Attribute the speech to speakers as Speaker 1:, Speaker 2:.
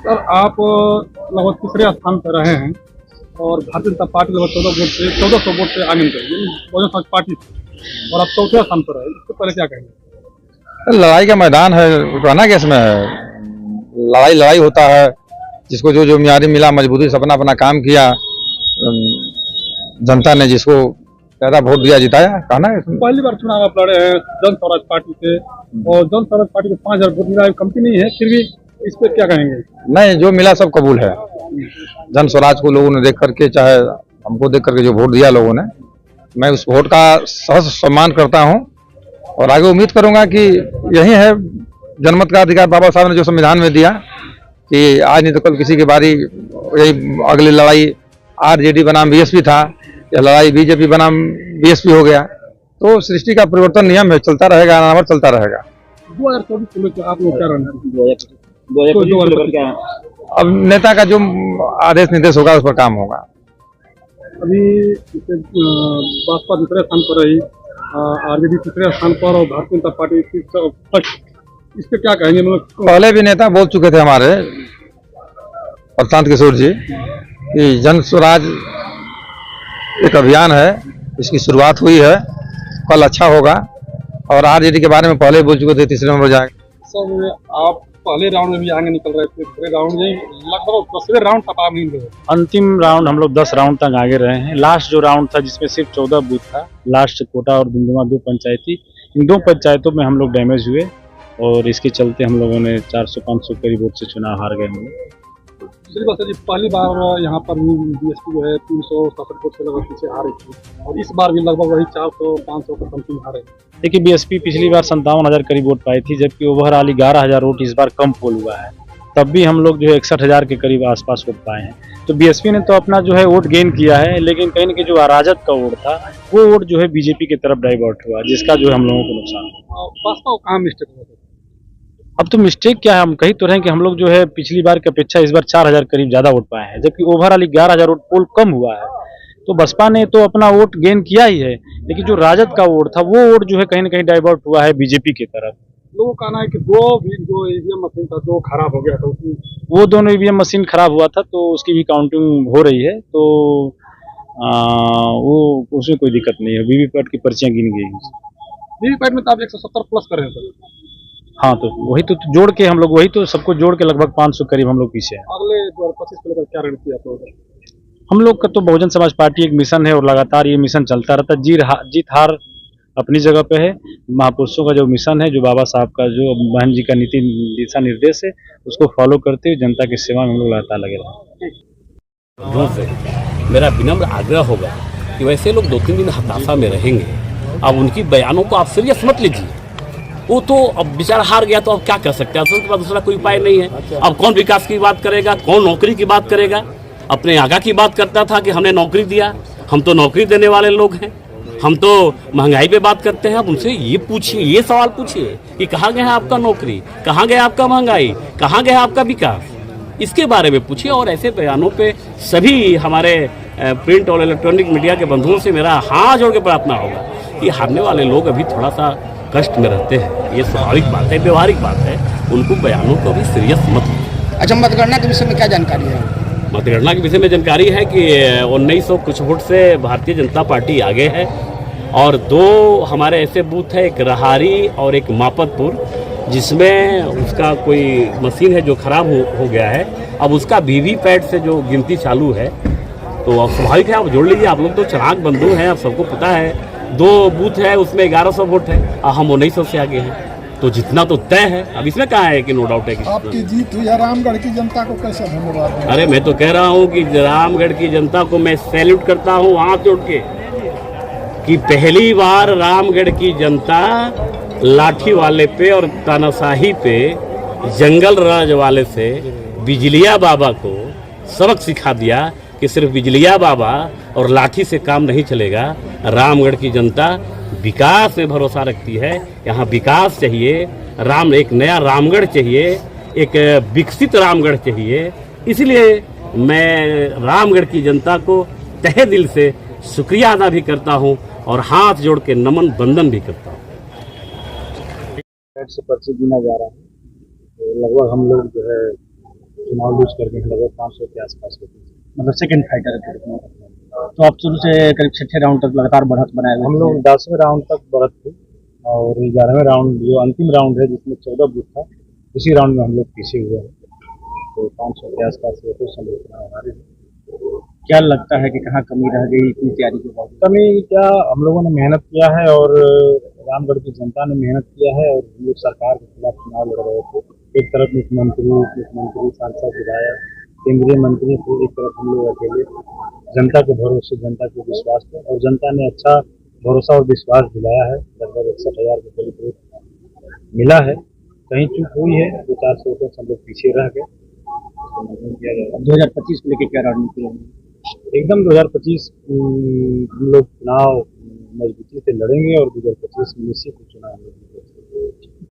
Speaker 1: Sir आप लगभग तीसरे स्थान पर रहे हैं और भारतीय जनता पार्टी लगभग 1400 वोट से आगे निकल गई बहुजन समाज पार्टी से और आप चौथे स्थान पर रहे, इससे पहले क्या कहेंगे?
Speaker 2: लड़ाई का मैदान है, कहना क्या इसमें है, लड़ाई होता है। जिसको जो जो मियारी मिला, मजबूती से अपना अपना काम किया, जनता ने जिसको ज्यादा वोट दिया जिताया, कहना है।
Speaker 1: पहली बार चुनाव आप लड़े हैं जन स्वराज पार्टी से और जन स्वराज पार्टी को 5000 वोट मिला, कमती नहीं है, फिर भी इस पर क्या कहेंगे?
Speaker 2: नहीं, जो मिला सब कबूल है। जन स्वराज को लोगों ने देख करके, चाहे हमको देख करके जो वोट दिया लोगों ने, मैं उस वोट का सहर्ष सम्मान करता हूं और आगे उम्मीद करूंगा कि यही है जनमत का अधिकार। बाबा साहब ने जो संविधान में दिया कि आज नहीं तो कल किसी की बारी, यही अगली लड़ाई आरजेडी बनाम बीएसपी था, यह लड़ाई बीजेपी बनाम बीएसपी हो गया। तो सृष्टि का परिवर्तन नियम है, चलता रहेगा, अनावर चलता रहेगा।
Speaker 1: 2024 को लेकर आप लोग क्या रणनीति?
Speaker 2: अब नेता का जो आदेश निर्देश होगा उस पर काम होगा।
Speaker 1: अभी भाजपा दूसरे स्थान पर रही, आरजेडी तीसरे स्थान पर और भारतीय जनता पार्टी इस पे क्या कहेंगे? मतलब
Speaker 2: पहले भी नेता बोल चुके थे हमारे प्रशांत किशोर जी कि जन स्वराज एक अभियान है, इसकी शुरुआत हुई है, कल अच्छा होगा। और आरजेडी के बारे में पहले बोल चुके थे तीसरे नंबर जाएंगे।
Speaker 1: सर आप पहले राउंड में भी आगे निकल रहे थे, दूसरे राउंड में लगभग दूसरे राउंड तक आप नहीं गए।
Speaker 3: अंतिम राउंड हम लोग 10 राउंड तक आगे रहे हैं। लास्ट जो राउंड था जिसमें सिर्फ 14 बूथ था, लास्ट कोटा और दुमदुमा 2 पंचायती, इन 2 पंचायतों में हम लोग डैमेज हुए और इसके चलते हम लोगों ने 400-500 करीब वोट से चुनाव हार गए हैं।
Speaker 1: दूसरी बात है जी, पहली बार यहाँ पर बीएसपी जो है 367 वोट से लगभग पीछे हारे थी और इस बार भी लगभग वही 400-500 का समथिंग हारे।
Speaker 3: देखिए बीएसपी पिछली बार 57,000 करीब वोट पाई थी, जबकि ओवरऑल 11,000 वोट इस बार कम पोल हुआ है। तब भी हम लोग जो है 61,000 के करीब आसपास वोट पाए हैं। तो बीएसपी ने तो अपना जो है वोट गेन किया है, लेकिन कहीं ना कहीं जो अराजक का वोट था वो वोट जो है बीजेपी की तरफ डाइवर्ट हुआ, जिसका जो है हम लोगों को नुकसान हुआ।
Speaker 1: वास्तव कहाँ मिस्टेक हुआ?
Speaker 3: अब तो मिस्टेक क्या है, हम कही तो रहे हैं कि हम लोग जो है पिछली बार की अपेक्षा इस बार 4,000 करीब ज्यादा वोट पाए हैं, जबकि ओवरऑल 11,000 वोट पोल कम हुआ है। तो बसपा ने तो अपना वोट गेन किया ही है, लेकिन जो राजद का वोट था वो वोट जो है कहीं ना कहीं डाइवर्ट हुआ है बीजेपी की तरफ।
Speaker 1: लोगों का कहना है कि जो ईवीएम मशीन था जो खराब हो गया था,
Speaker 3: वो दोनों ईवीएम मशीन खराब हुआ था तो उसकी भी काउंटिंग हो रही है। तो वो उसमें कोई दिक्कत नहीं है, वीवीपैट की पर्चियां गिन गई।
Speaker 1: वीवीपैट में तो आप 170 प्लस कर रहे हैं।
Speaker 3: हाँ, तो वही तो जोड़ के हम लोग, वही तो सबको जोड़ के लगभग 500 करीब हम लोग पीछे हैं।
Speaker 1: अगले 2025 को लेकर क्या रणनीति आप लोगों?
Speaker 3: हम लोग का तो बहुजन समाज पार्टी एक मिशन है और लगातार ये मिशन चलता रहता है। जीत हार अपनी जगह पे है, महापुरुषों का जो मिशन है, जो बाबा साहब का जो बहन जी का नीति दिशा निर्देश है, उसको फॉलो करते हुए जनता की सेवा में हम लोग लगातार लगे
Speaker 4: रहें। मेरा विनम्र आग्रह होगा कि वैसे लोग 2-3 दिन हताशा में रहेंगे। अब उनकी बयानों को आप सीरियस मत लीजिए। वो तो अब बेचारा हार गया तो अब क्या कर सकते हैं, उसके बाद दूसरा कोई उपाय नहीं है। अब कौन विकास की बात करेगा, कौन नौकरी की बात करेगा? अपने आगा की बात करता था कि हमने नौकरी दिया, हम तो नौकरी देने वाले लोग हैं, हम तो महंगाई पे बात करते हैं। अब उनसे ये पूछिए, ये सवाल पूछिए कि कहाँ गया है आपका नौकरी, कहाँ गया आपका महंगाई, कहाँ गया आपका विकास, इसके बारे में पूछिए। और ऐसे बयानों पे सभी हमारे प्रिंट और इलेक्ट्रॉनिक मीडिया के बंधुओं से मेरा हाथ जोड़ के प्रार्थना होगा कि हारने वाले लोग अभी थोड़ा सा कष्ट में रहते हैं, ये स्वाभाविक बात है, व्यवहारिक बात है, उनको बयानों को भी सीरियस मत।
Speaker 5: अच्छा, मतगणना के विषय में क्या जानकारी है?
Speaker 4: मतगणना के विषय में जानकारी है कि 1900 कुछ वोट से भारतीय जनता पार्टी आगे है और 2 हमारे ऐसे बूथ है, एक रहारी और एक मापतपुर, जिसमें उसका कोई मशीन है जो खराब हो गया है। अब उसका वीवीपैट से जो गिनती चालू है, तो अब स्वाभाविक है, आप जोड़ लीजिए, आप लोग तो चढ़ाक बंधु हैं, आप सबको पता है। 2 बूथ है, उसमें 1100 वोट है और हम 1900 से आगे हैं, तो जितना तो तय है। अब इसमें कहाँ है कि नो डाउट है कि
Speaker 6: आपकी जीत हुई है। रामगढ़ की जनता को कैसे धन्यवाद?
Speaker 4: अरे मैं तो कह रहा हूँ कि रामगढ़ की जनता को मैं सैल्यूट करता हूँ हाथ जोड़ के कि पहली बार रामगढ़ की जनता लाठी वाले पे और तानाशाही पे, जंगल राज वाले से बिजलिया बाबा को सबक सिखा दिया कि सिर्फ बिजलिया बाबा और लाठी से काम नहीं चलेगा। रामगढ़ की जनता विकास में भरोसा रखती है, यहाँ विकास चाहिए, एक नया रामगढ़ चाहिए, एक विकसित रामगढ़ चाहिए। इसलिए मैं रामगढ़ की जनता को तहे दिल से शुक्रिया अदा भी करता हूँ और हाथ जोड़ के नमन बंदन भी करता हूँ।
Speaker 3: से पर्ची गिना जा रहा है, तो लगभग हम लोग जो है चुनाव लूज करके लगभग 500 के आसपास होती है।
Speaker 7: मतलब सेकंड फाइटर है फिर। तो आप शुरू से करीब 6 राउंड तक लगातार बढ़त बनाए हुए
Speaker 3: हम
Speaker 7: थे।
Speaker 3: लोग 10वें राउंड तक बढ़त थे और 11वें राउंड जो अंतिम राउंड है जिसमें 14 बूथ था, उसी राउंड में हम लोग पीछे हुए हैं। तो 500 के आसपास वोटों संभावना हमारे हैं।
Speaker 7: क्या लगता है कि कहाँ कमी रह गई इतनी तैयारी के बाद?
Speaker 3: कमी क्या, हम लोगों ने मेहनत किया है और रामगढ़ की जनता ने मेहनत किया है और हम लोग सरकार के खिलाफ चुनाव लड़ रहे थे। एक तरफ मुख्यमंत्री, उप मुख्यमंत्री, सांसद, विधायक, केंद्रीय मंत्री थे, एक तरफ हम लोग अकेले। जनता के भरोसे, जनता के विश्वास पे, और जनता ने अच्छा भरोसा और विश्वास दिलाया है। लगभग 61,000 के करीब वोट मिला है। कहीं चूक हुई है, 200-400 वोटों से हम लोग पीछे रह गए। किया जाएगा।
Speaker 7: अब 2025 को लेकर क्या रणनीति होगी?
Speaker 3: एकदम 2025 हम लोग चुनाव मजबूती से लड़ेंगे और 2025 में निश्चित चुनाव होंगे।